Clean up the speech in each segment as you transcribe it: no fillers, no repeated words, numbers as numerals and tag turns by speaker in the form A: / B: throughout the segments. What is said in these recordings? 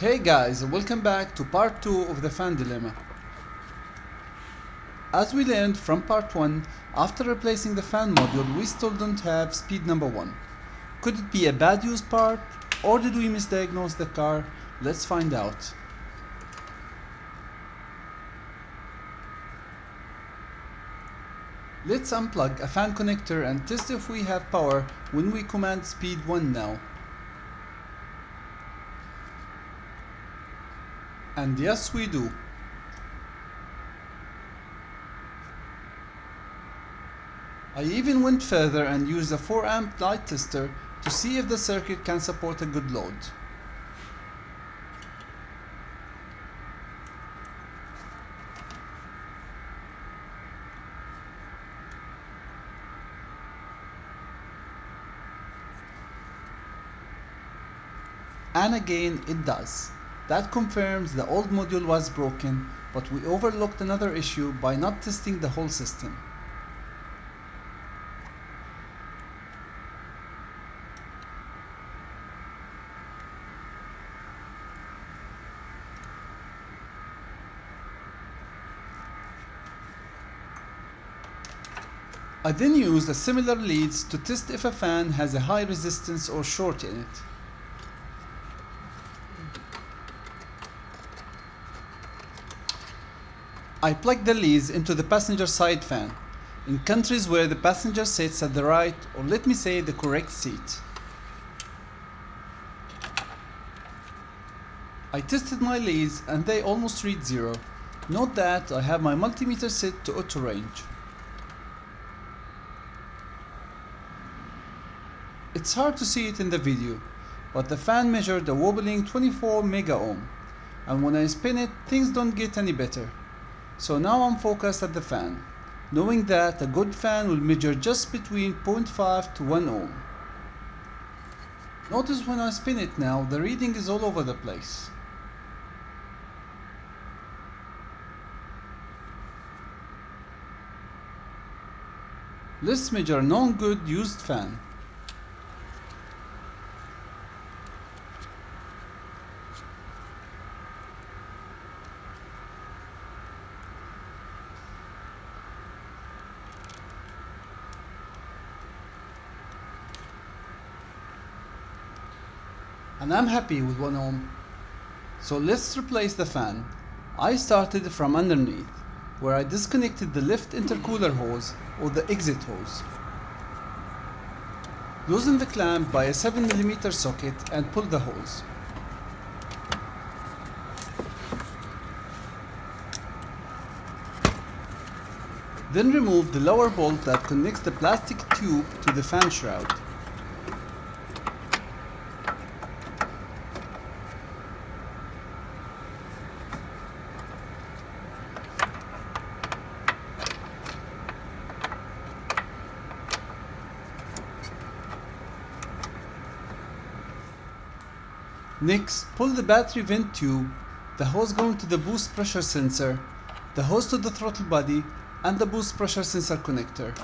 A: Hey guys, welcome back to part 2 of the fan dilemma. As we learned from part 1, after replacing the fan module we still don't have speed number 1. Could it be a bad used part, or did we misdiagnose the car? Let's find out. Let's unplug a fan connector and test if we have power when we command speed 1 now. And yes, we do. I even went further and used a 4 amp light tester to see if the circuit can support a good load. And again it does. That confirms the old module was broken, but we overlooked another issue by not testing the whole system. I then used a similar leads to test if a fan has a high resistance or short in it. I plugged the leads into the passenger side fan, in countries where the passenger sits at the right, or let me say the correct seat. I tested my leads and they almost read 0. Note that I have my multimeter set to auto range. It's hard to see it in the video, but the fan measured a wobbling 24 mega ohm, and when I spin it, things don't get any better. So now I'm focused at the fan, knowing that a good fan will measure just between 0.5 to 1 ohm. Notice when I spin it now, the reading is all over the place. Let's measure a non-good used fan. And I'm happy with 1 ohm. So let's replace the fan. I started from underneath, where I disconnected the left intercooler hose or the exit hose. Loosen the clamp by a 7mm socket and pull the hose. Then remove the lower bolt that connects the plastic tube to the fan shroud. Next, pull the battery vent tube, the hose going to the boost pressure sensor, the hose to the throttle body, and the boost pressure sensor connector.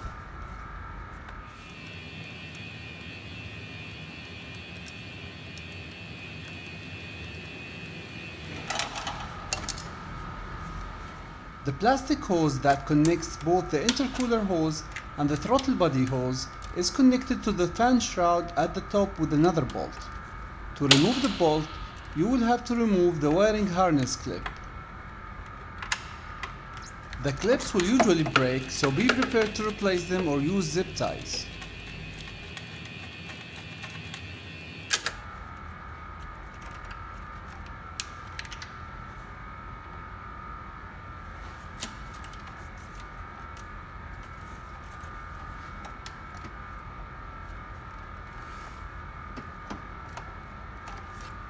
A: The plastic hose that connects both the intercooler hose and the throttle body hose is connected to the fan shroud at the top with another bolt. To remove the bolt, you will have to remove the wiring harness clip. The clips will usually break, so be prepared to replace them or use zip ties.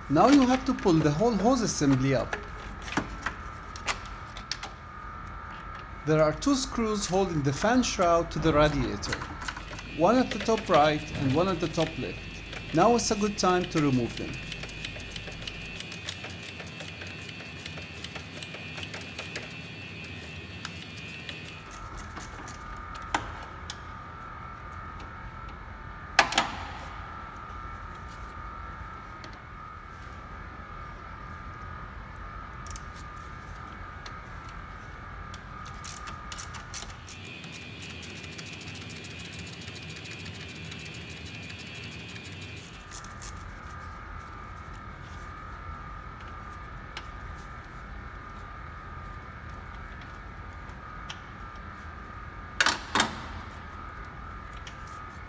A: Now you have to pull the whole hose assembly up. There are 2 screws holding the fan shroud to the radiator, one at the top right and one at the top left. Now is a good time to remove them.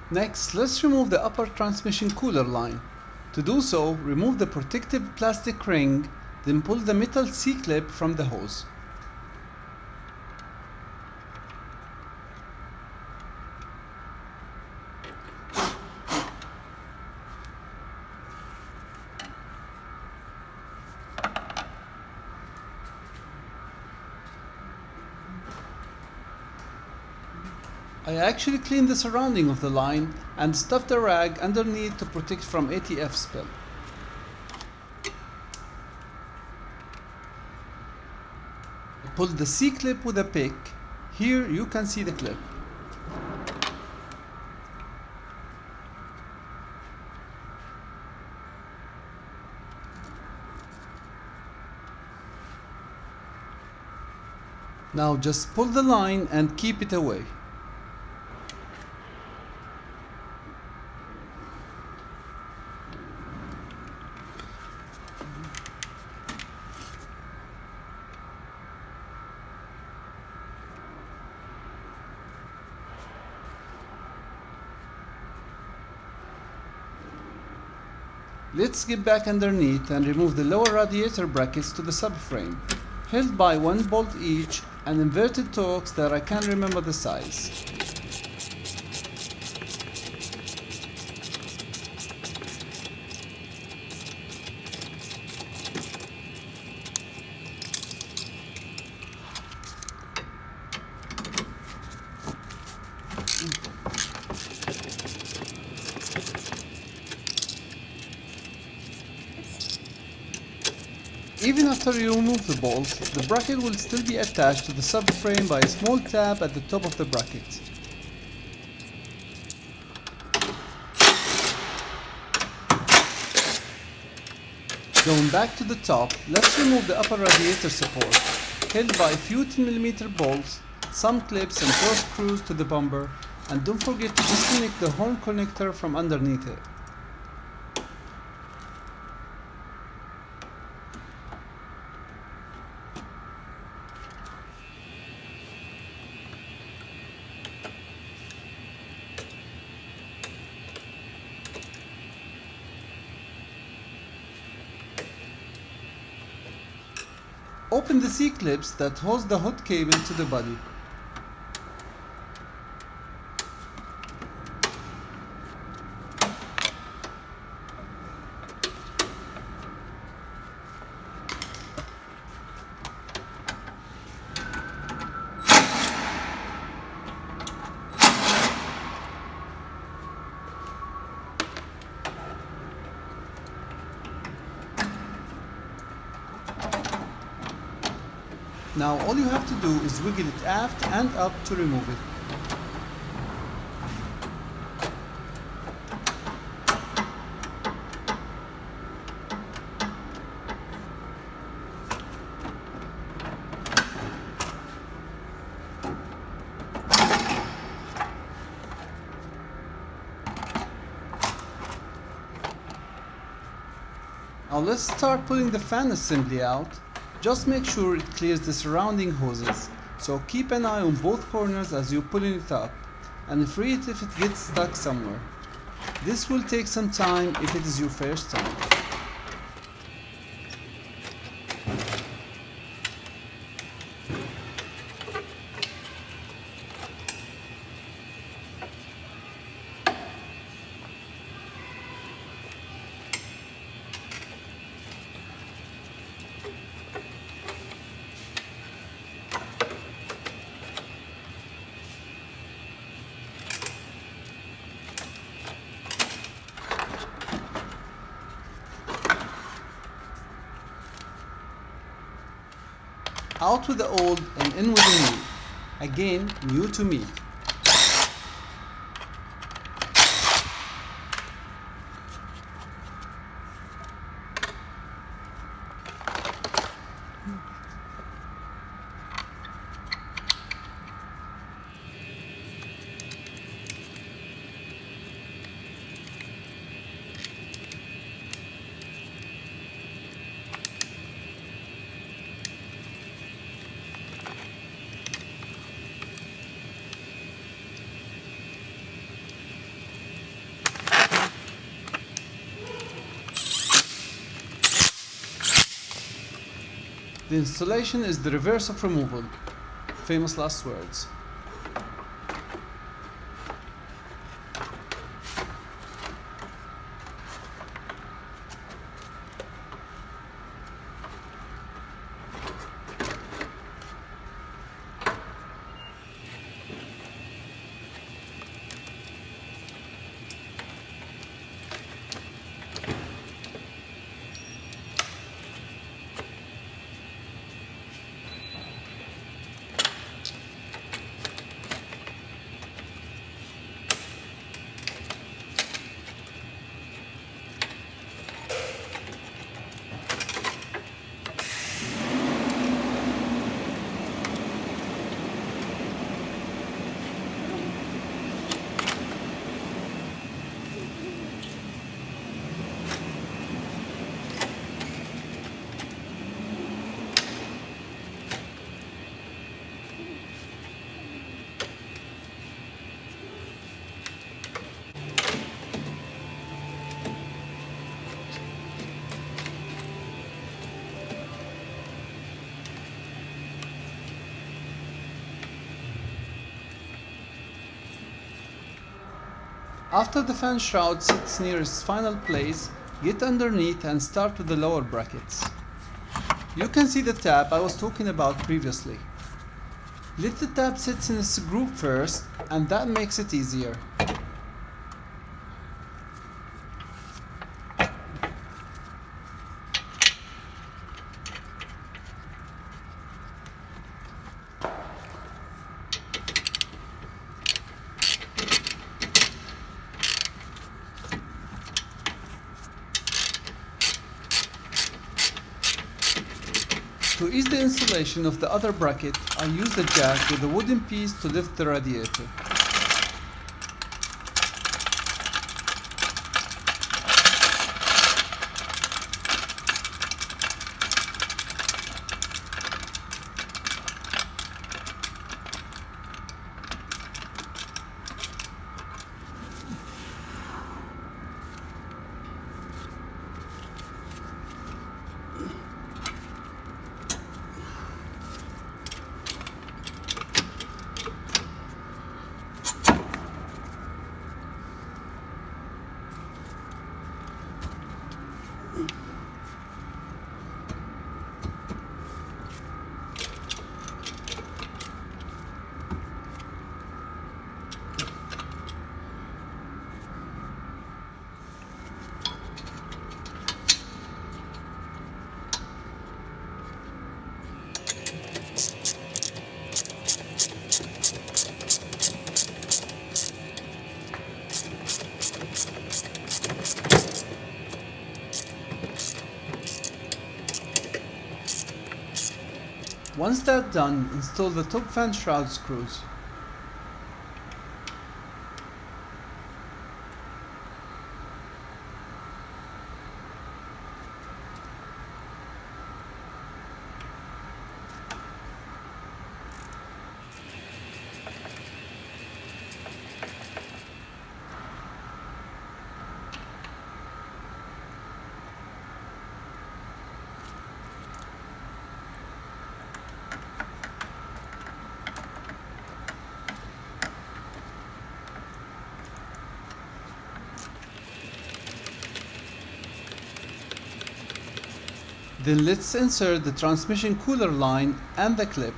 A: Next, let's remove the upper transmission cooler line. To do so, remove the protective plastic ring, then pull the metal C-clip from the hose. I actually cleaned the surrounding of the line and stuffed a rag underneath to protect from ATF spill. Pull the C-clip with a pick. Here you can see the clip. Now just pull the line and keep it away. Let's get back underneath and remove the lower radiator brackets to the subframe, held by one bolt each and inverted torques that I can't remember the size. Even after you remove the bolts, the bracket will still be attached to the subframe by a small tab at the top of the bracket. Going back to the top, let's remove the upper radiator support, held by a few 10mm bolts, some clips and 4 screws to the bumper, and don't forget to disconnect the horn connector from underneath it. Open the C-clips that hold the hot cable to the body. Now all you have to do is wiggle it aft and up to remove it. Now let's start pulling the fan assembly out. Just make sure it clears the surrounding hoses, so keep an eye on both corners as you're pulling it up, and free it if it gets stuck somewhere. This will take some time if it is your first time. Out with the old and in with the new. Again, new to me. The installation is the reverse of removal. Famous last words. After the fan shroud sits near its final place, get underneath and start with the lower brackets. You can see the tab I was talking about previously. Let the tab sit in its groove first, and that makes it easier. To ease the installation of the other bracket, I use the jack with a wooden piece to lift the radiator. Once that's done, install the top fan shroud screws. Then let's insert the transmission cooler line and the clip.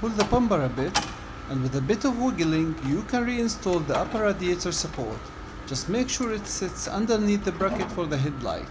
A: pull the bumper a bit, and with a bit of wiggling you can reinstall the upper radiator support. Just make sure it sits underneath the bracket for the headlight.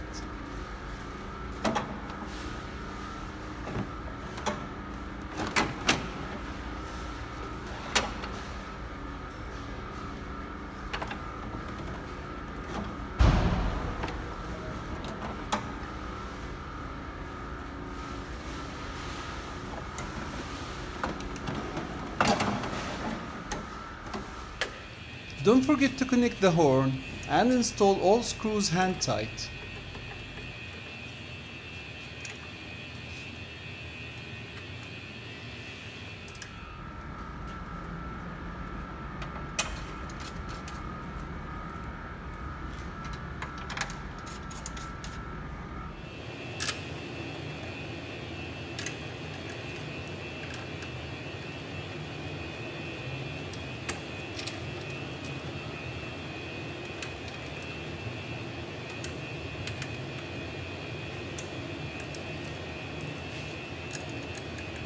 A: Don't forget to connect the horn and install all screws hand tight.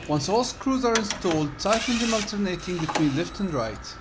A: Once all screws are installed, tighten them alternating between left and right.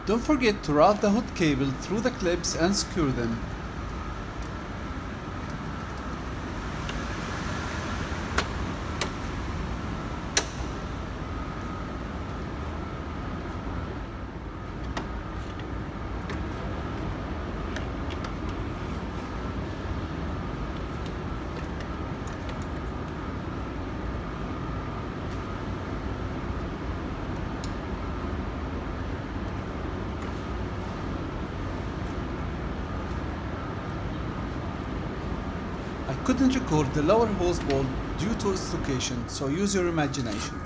A: Don't forget to route the hood cable through the clips and secure them. I couldn't record the lower hose bolt due to its location, so use your imagination.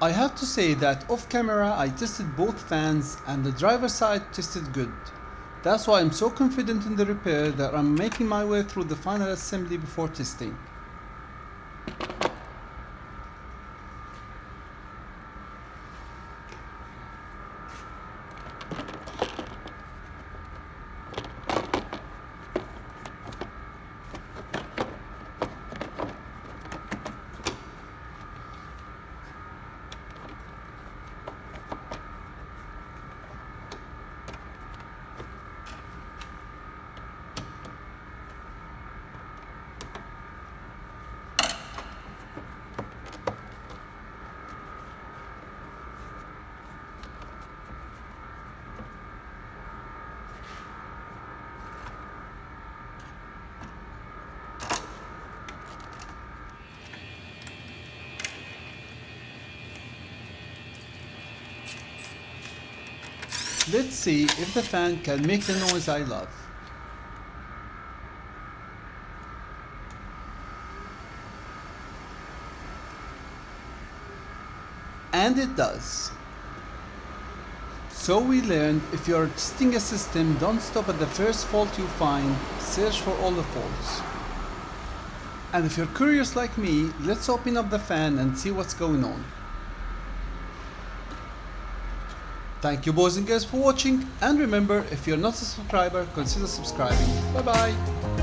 A: I have to say that off camera I tested both fans and the driver's side tested good. That's why I'm so confident in the repair that I'm making my way through the final assembly before testing. Let's see if the fan can make the noise I love. And it does. So we learned, if you're testing a system, don't stop at the first fault you find, search for all the faults. And if you're curious like me, let's open up the fan and see what's going on. Thank you boys and girls for watching, and remember, if you're not a subscriber, consider subscribing. Bye bye.